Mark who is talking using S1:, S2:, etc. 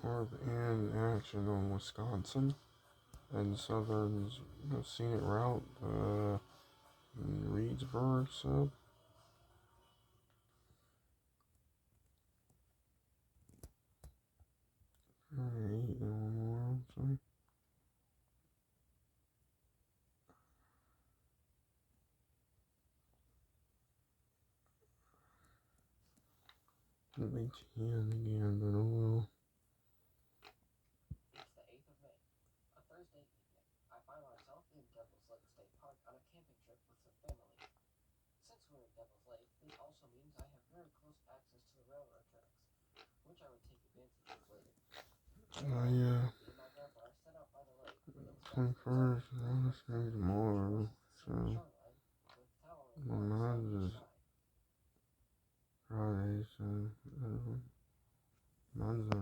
S1: North End action on Wisconsin and Southern's scenic route, Reedsburg sub. Alright, one more. Sorry. It'll be 10 again, but oh well.
S2: It's the 8th of May, a Thursday evening. I find myself in Devil's Lake State Park on a camping trip with some family. Since we're at Devil's Lake, this also means I have very close access to the railroad tracks, which I would take advantage of later.
S1: Yeah.
S2: Me and my grandpa set out by the lake with its
S1: 21st, that's gonna be tomorrow. So,
S2: shoreline with towering
S1: my
S2: mountains
S1: mind
S2: in the
S1: is
S2: sky.
S1: Friday, so, mine's on